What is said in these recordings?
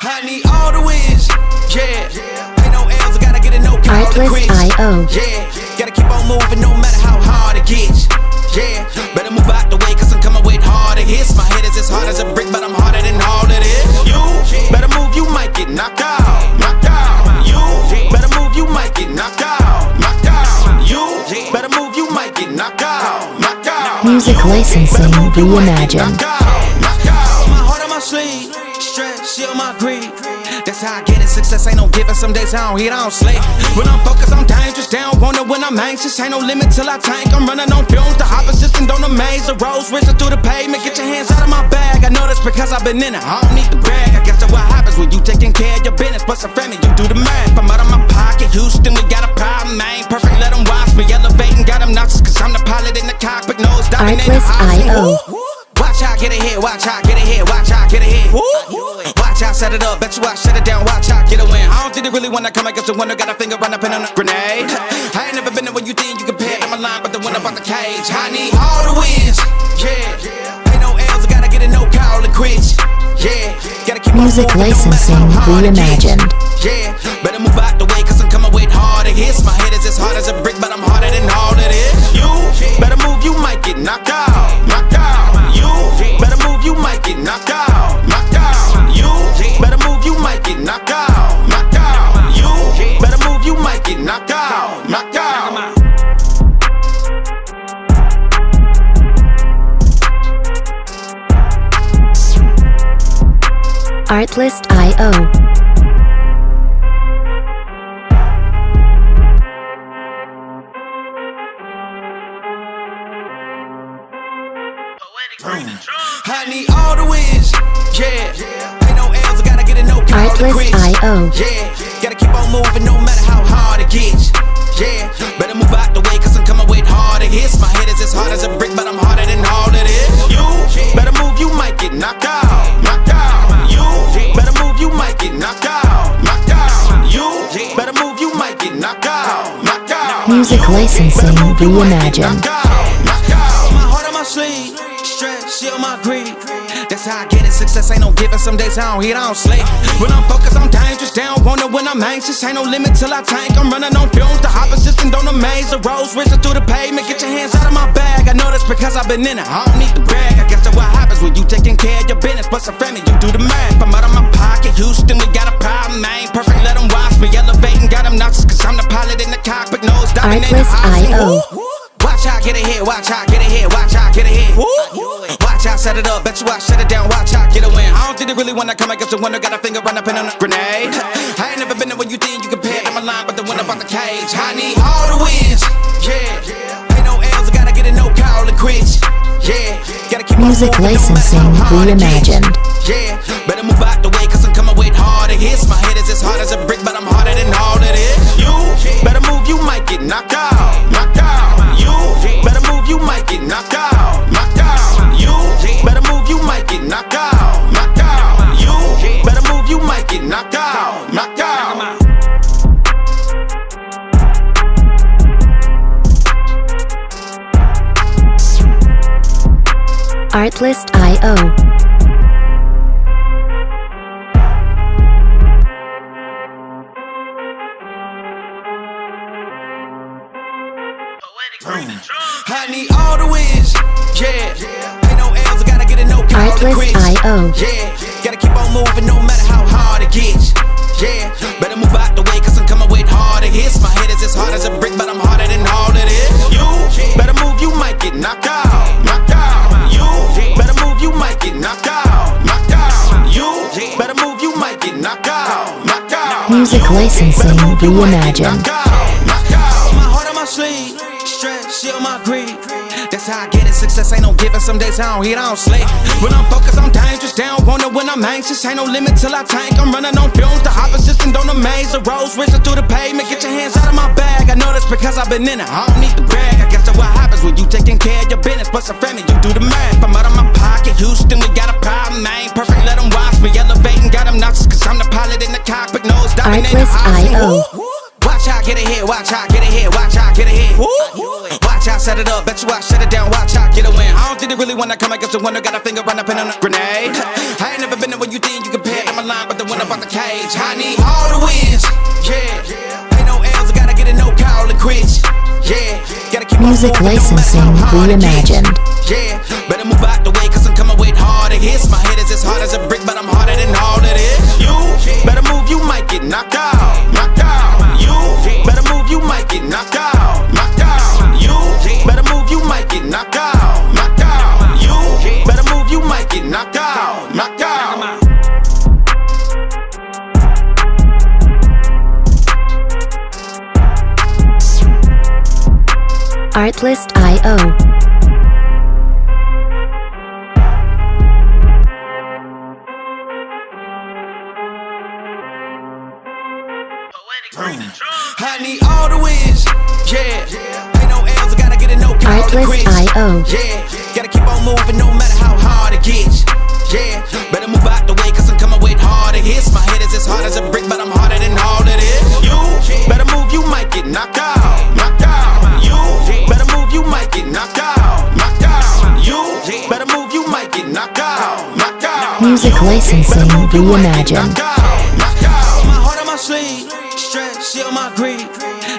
I need all the wins, yeah. Ain't no L's, I gotta get it, no call to quits. Yeah, gotta keep on moving no matter how hard it gets. Yeah, better move out the way, cause I'm coming with harder hits. My head is as hard as a brick, but I'm harder than all of this. You better move, you might get knocked out. Knocked out. You better move, you might get knocked out. Knocked out. You better move, you might get knocked out. Knocked out. Music licensing reimagined. My heart on my sleeve, stress, shield my greed. That's how I get it, success ain't no giving. Some days I don't eat, I don't sleep. When I'm focused, I'm dangerous, they don't want it when I'm anxious. Ain't no limit till I tank, I'm running on fumes. The opposition don't amaze, the roads racing through the pavement. Get your hands out of my bag, I know that's because I've been in it. I don't need to brag, I guess that's what happens when you taking care of your business. Plus a family, you do the math, I'm out of my pocket. Houston, we got a problem, I ain't perfect, let them watch me elevating. Got them nauseous, cause I'm the pilot in the cockpit, nose dominating. Watch how I get ahead, watch how I get ahead, watch how I get ahead. Watch how I set it up, bet you I shut it down, watch how I get a win. I don't think they really wanna come against the winner, got a finger run up in on a grenade. I ain't never been there when you think you compare to my line, but the winner about the cage. I need all the wins, yeah. Ain't no L's, I gotta get it, no call to quits. Yeah, gotta keep music licensing reimagined. Yeah, better move out the way, cause I'm coming with harder hits. My head is as hard as a brick, but I'm harder than all of this. You better move, you might get knocked out. Knocked out. You better move, you might get knocked out. Knocked out. You better move, you might get knocked out. Knocked out. You better move, you might get knocked out. Knocked out. Artlist.io. I need all the wins, yeah. Ain't no L's, I gotta get it, no call to quits. Yeah, gotta keep on moving no matter how hard it gets. Yeah, better move out the way, cause I'm coming with harder hits. My head is as hard as a brick, but I'm harder than all of this. You better move, you might get knocked out. Knocked out. You better move, you might get knocked out. Knocked out. You better move, you might get knocked out. Knocked out. Music licensing reimagined. My heart on my sleeve, stress, shield my greed. That's how I get it, success ain't no giving. Some days I don't eat, I don't sleep. When I'm focused, I'm dangerous, they don't want it when I'm anxious. Ain't no limit till I tank, I'm running on fumes. The opposition don't amaze, the roads racing through the pavement. Get your hands out of my bag, I know that's because I've been in it. I don't need to brag, I guess that's what happens when you taking care of your business. Plus a family, you do the math, I'm out of my pocket. Houston, we got a problem, I ain't perfect, let them watch me elevating. Got them nauseous, cause I'm the pilot in the cockpit, nose dominating. Artlist.io. Watch how I get ahead, watch how I get ahead, watch how I get ahead. Watch how I set it up, bet you I shut it down, watch how I get a win. I don't think they really wanna come against the winner, got a finger run up in on a grenade. I ain't never been there when you think you compare to my line, but the winner about the cage. I need all the wins, yeah. Ain't no L's, I gotta get it, no call to quits. Yeah, gotta keep music licensing reimagined. Yeah, better move out the way, cause I'm coming with harder hits. My head is as hard as a brick, but I'm harder than all of this. You better move, you might get knocked out. Knocked out. You better move, you might get knocked out. Knocked out. You better move, you might get knocked out. Knocked out. You better move, you might get knocked out. Knocked out. Artlist.io. I need all the wins, yeah. Ain't no L's, I gotta get it, no call to quits. Artlist.io. Yeah, gotta keep on moving no matter how hard it gets. Yeah, better move out the way, cause I'm coming with harder hits. My head is as hard as a brick, but I'm harder than all of this. You better move, you might get knocked out. Knocked out. You better move, you might get knocked out. Knocked out. You better move, you might get knocked out. Knocked out. Music licensing reimagined. My heart on my sleeve, stress, shield my greed. That's how I get it, success ain't no giving. Some days I don't eat, I don't sleep. When I'm focused, I'm dangerous, they don't want it when I'm anxious. Ain't no limit till I tank, I'm running on fumes. The opposition don't amaze, the roads racing through the pavement. Get your hands out of my bag, I know that's because I've been in it. I don't need to brag, I guess that's what happens when you taking care of your business. Plus a family, you do the math, I'm out of my pocket. Houston, we got a problem, I ain't perfect, let them watch me elevating. Got them nauseous, cause I'm the pilot in the cockpit, nose dominating. Artlist.io. Watch how I get ahead, watch how I get ahead, watch how I get ahead. Watch how I set it up, bet you I shut it down, watch how I get a win. I don't think they really wanna come against the winner, got a finger run up in on a grenade. I ain't never been there when you think you compare to my a line, but the winner bought the cage. I need all the wins, yeah. Ain't no L's, I gotta get a no call and quits, yeah. Gotta keep Music on moving, licensing no matter how hard it gets. reimagined. Yeah, better move out the way, cause I'm coming with harder hits. My head is as hard as a brick, but I'm harder than all of this. You better move, you might get knocked out. Knocked out. You better move, you might get knocked out. Knocked out. You better move, you might get knocked out. Knocked out. You better move, you might get knocked out. Knocked out. Artlist.io. I need all the wins, yeah. Ain't no L's, I gotta get a no call and quits. Artlist.io. Yeah, gotta keep on moving no matter how hard it gets. Yeah, better move out the way, cause I'm coming with harder hits. My head is as hard as a brick, but I'm harder than all of this. You better move, you might get knocked out. Knocked out. You better move, you might get knocked out. Knocked out. You better move, you might get knocked out. Knocked out. Music licensing reimagined. My heart on my sleeve, stress, shield my greed.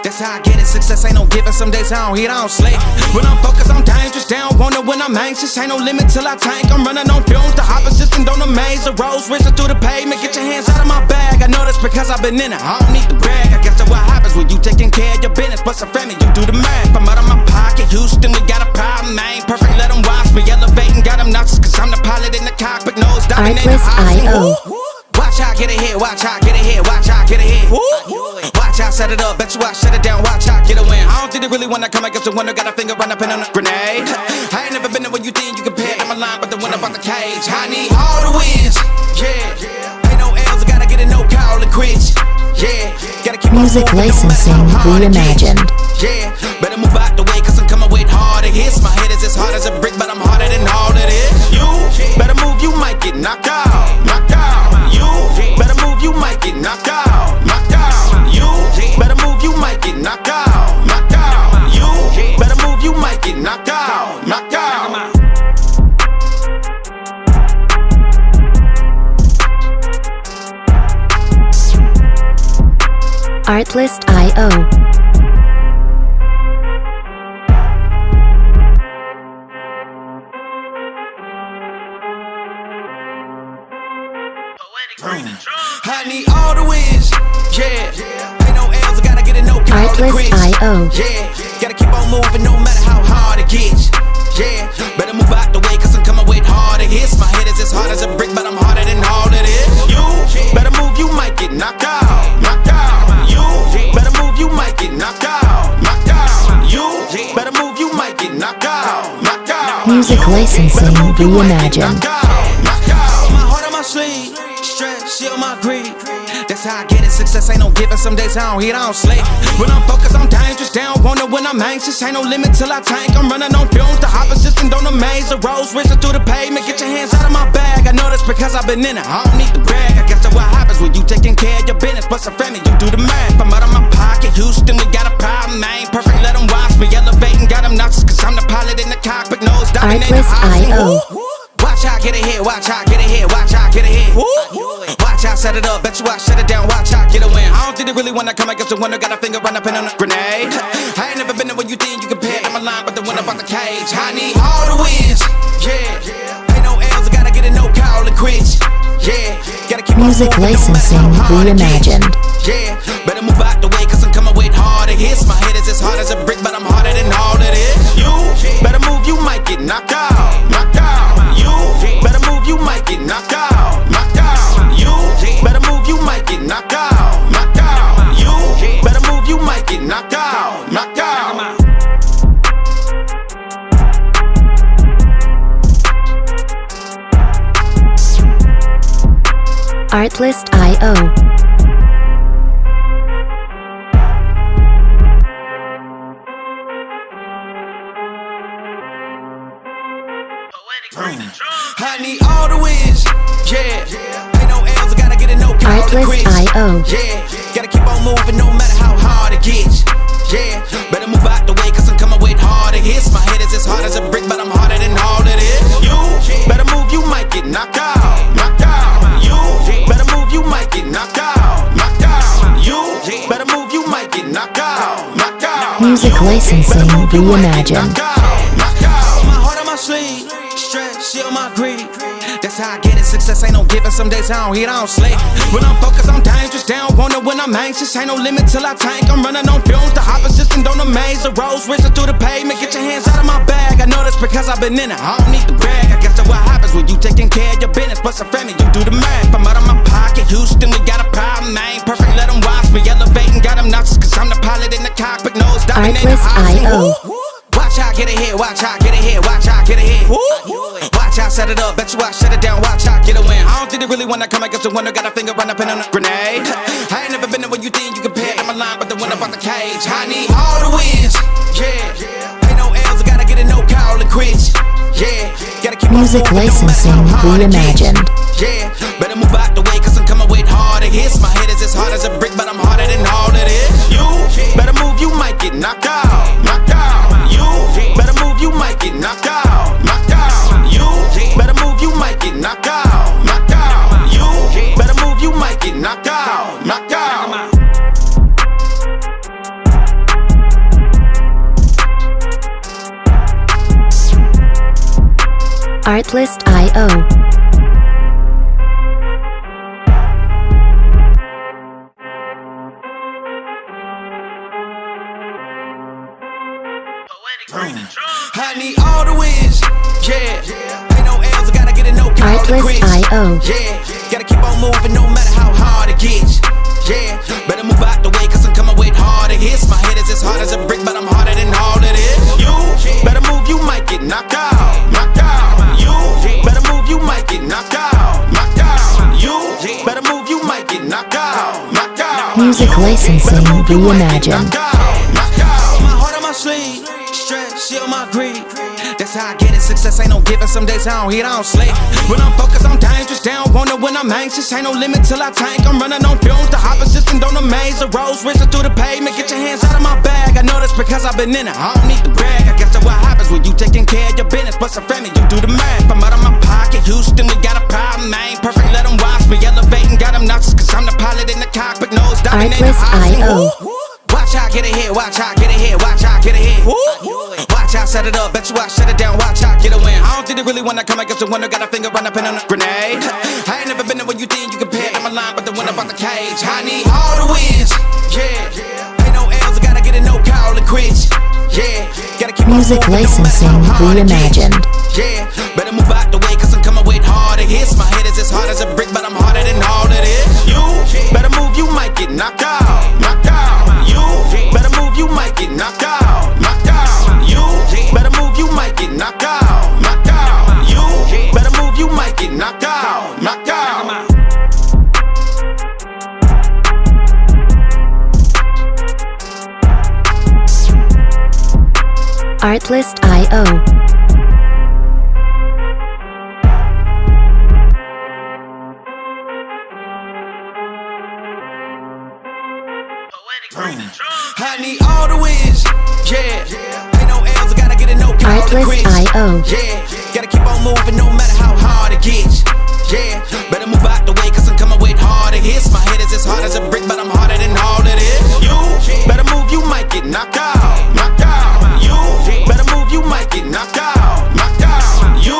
That's how I get it, success ain't no giving. Some days I don't eat, I don't sleep. When I'm focused, I'm dangerous. They don't wonder when I'm anxious. Ain't no limit till I tank. I'm running on fumes. The opposition don't amaze. The roads racing through the pavement. Get your hands out of my bag. I know this because I've been in it. I don't need to brag. I guess that's what happens when you taking care of your business. But some family, you do the math. I'm out of my pocket. Houston, we got a problem. I ain't perfect, let them watch me. Elevating, got them nauseous. Cause I'm the pilot in the cockpit. Nose diving in the Artlist.io. Watch out, get ahead, watch out, get ahead, watch out, get ahead. Watch out, set it up, bet you I shut it down, watch out, get a win. I don't think they really wanna come against the winner, got a finger run up in on a grenade. I ain't never been there when you think you compare, I'm a line, but the winner bought the cage. I need all the wins, yeah. Ain't no L's, I gotta get a no call and quits, yeah. Gotta keep Music on moving, no matter licensing how hard it gets. reimagined. Yeah, better move out the way, cause I'm coming with harder hits. My head is as hard as a brick, but I'm harder than all of this. You better move, you might get knocked out. Knocked out. You better move, you might get knocked out. Knocked out. You better move, you might get knocked out. Knocked out. You better move, you might get knocked out. Knocked out. Artlist.io. I need all the wins, yeah. Ain't no L's, I gotta get a no call and quits. Artlist.io. Yeah, gotta keep on moving no matter how hard it gets. Yeah, better move out the way, cause I'm coming with harder hits. My head is as hard as a brick, but I'm harder than all of this. You better move, you might get knocked out. Knocked out. You better move, you might get knocked out. Knocked out. You better move, you might get knocked out. Knocked out. Music licensing reimagined. My heart on my sleeve, stress, shield my greed. That's how I get it, success ain't no giving. Some days I don't eat, I don't sleep. When I'm focused, I'm dangerous. They don't wonder when I'm anxious. Ain't no limit till I tank. I'm running on fumes. The opposition don't amaze. The roads racing through the pavement. Get your hands out of my bag. I know this because I've been in it. I don't need to brag. I guess that's what happens when you taking care of your business. But some family, you do the math. I'm out of my pocket. Houston, we got a problem. I ain't perfect, let them watch me. Elevating, got them nauseous. Cause I'm the pilot in the cockpit. Nose diving in the Artlist.io. Watch out, get ahead, watch out, get ahead, watch out, get ahead. Watch out, set it up, bet you I shut it down, watch out, get a win. I don't think they really wanna come against the winner, got a finger run up in on a grenade. I ain't never been there when you think you compare, I'm a line, but the winner bought the cage. I need all the wins, yeah. Ain't no L's, I gotta get a no call and quits, yeah. Gotta keep on Music moving, no licensing matter how hard it gets. reimagined. Yeah, better move out the way, cause I'm coming with harder hits. My head is as hard as a brick, but I'm harder than all of this. You better move, you might get knocked out. Knocked out. You better move, you might get knocked out. Knocked out. You better move, you might get knocked out. Knocked out. You better move, you might get knocked out. Knocked out. Artlist.io. I need all the wins, yeah. Ain't no L's, I gotta get a no call and quits. Artlist.io. Yeah, gotta keep on moving no matter how hard it gets. Yeah, better move out the way, cause I'm coming with harder hits. My head is as hard as a brick, but I'm harder than all of this. You better move, you might get knocked out. Knocked out. You better move, Music licensing reimagined. My heart on my sleeve, stress, shield my greed. That's how I get it, success ain't no giving. Some days I don't eat, I don't sleep. When I'm focused, I'm dangerous, down wonder when I'm anxious. Ain't no limit till I tank, I'm running on fumes. The opposition don't amaze, the roads racing through the pavement. Get your hands out of my bag, I know that's because I've been in it. I don't need to brag, I guess that's what happens when you taking care of your business. Plus a family, you do the math. I'm out of my pocket, Houston, we got a problem. I ain't perfect, let them watch me elevating. Got them noxious, cause I'm the pilot in the cockpit. Nose dominating. Artlist.io. Watch out, get ahead, watch out, get ahead, watch out, get ahead. Watch out, set it up, bet you I shut it down, watch out, get a win. I don't think they really wanna come against the winner, got a finger run up in on a grenade. I ain't never been there when you think you compare, I'm a line, but the one about the cage. I need all the wins, yeah. Ain't no L's, I gotta get it, no call and quits. Yeah, gotta keep Music on moving, licensing no matter how hard it gets. reimagined. Yeah, better move out the way, cause I'm coming with harder hits. My head is as hard as a brick, but I'm harder than all it is. You better move, you might get knocked out, knocked out. You better move, you might get knocked out, knocked out. You better move, you might get knocked out, knocked out. You better move, you might get knocked out, knocked out. Artlist.io. I need all the wins, yeah. Ain't no L's, I gotta get it, no call to quits. Artlist.io. Yeah, gotta keep on moving no matter how hard it gets. Yeah, better move out the way, cause I'm coming with harder hits. My head is as hard as a brick, but I'm harder than all it is. You better move, you might get knocked out, knocked out. You better move, you might get knocked out, knocked out. You better move, you might get knocked out, knocked out. Music licensing reimagined. My heart on my sleeve, stress, shield my greed. That's how I get it, success ain't no giving. Some days I don't eat, I don't sleep. When I'm focused, I'm dangerous, down wonder when I'm anxious. Ain't no limit till I tank, I'm running on fumes. The opposition don't amaze, the roads racing through the pavement. Get your hands out of my bag, I know that's because I've been in it. I don't need to brag, I guess that's what happens when you taking care of your business. Plus a family, you do the math. I'm out of my pocket, Houston, we got a problem. I ain't perfect, let them watch me elevating. Got them noxious, cause I'm the pilot in the cockpit. Nose dominating. Artlist.io. Watch out, get ahead, watch out, get ahead, watch out, get ahead. Watch out, set it up, bet you I shut it down, watch out, get a win. I don't think they really wanna come against the winner, got a finger run up in on a grenade. I ain't never been there when you think you compare, I'm a line, but the one about the cage. I need all the wins, yeah. Ain't no L's, I gotta get it, no call and quits. Yeah, gotta keep on Music moving, no matter licensing how hard it gets. reimagined. Yeah, better move out the way, cause I'm coming with harder hits. My head is as hard as a brick, but I'm harder than all it is. You better move, you might get knocked out, knocked out. You better move, you might get knocked out, knocked out. You better move, you might get knocked out, knocked out. You better move, you might get knocked out, knocked out. Artlist.io. I need all the wins, yeah. Ain't no L's, I gotta get it, no call to quits. Artlist.io. Yeah, gotta keep on moving no matter how hard it gets. Yeah, better move out the way, cause I'm coming with harder hits. My head is as hard as a brick, but I'm harder than all it is. You better move, you might get knocked out, knocked out. You better move, you might get knocked out, knocked out. You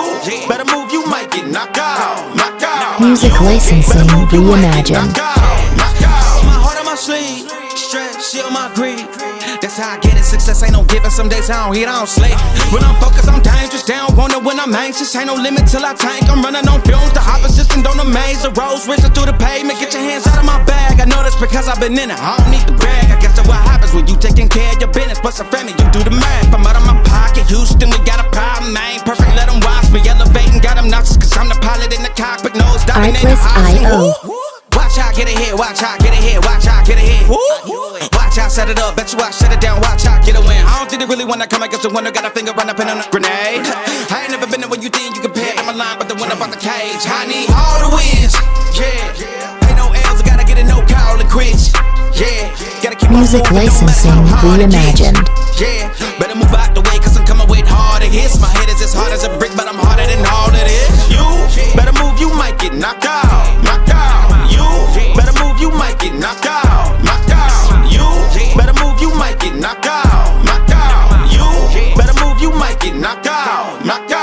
better move, you might get knocked out, knocked out. Music licensing reimagined. My heart on my sleeve, stress, shield my greed. That's how I get it, success ain't no giving. Some days I don't eat, I don't sleep. When I'm focused, I'm dangerous, down wonder when I'm anxious. Ain't no limit till I tank, I'm running on fumes. The opposition don't amaze, the roads racing through the pavement. Get your hands out of my bag, I know that's because I've been in it. I don't need to brag, I guess that's what happens when you taking care of your business. Plus a family, you do the math. I'm out of my pocket, Houston, we got a problem. I ain't perfect, let them watch me elevating. Got them noxious, cause I'm the pilot in the cockpit. Nose dominating. Artlist.io. Watch out, get ahead, watch out, get ahead, watch out, get ahead. Watch out, set it up, bet you I shut it down, watch out, get a win. I don't think they really wanna come against the winner, got a finger run up in on a grenade. I ain't never been there when you think you compare, I'm a line, but the one about the cage. I need all the wins, yeah. Ain't no L's, I gotta get it, no call and quits. Yeah, gotta keep Music on moving, no matter licensing how hard it gets. reimagined. Yeah, better move out the way, cause I'm coming with harder hits. My head is as hard as a brick, but I'm harder than all it is. You better move, you might get knocked out, knocked out. You better move, you might get knocked out, knocked out. You better move, you might get knocked out. knock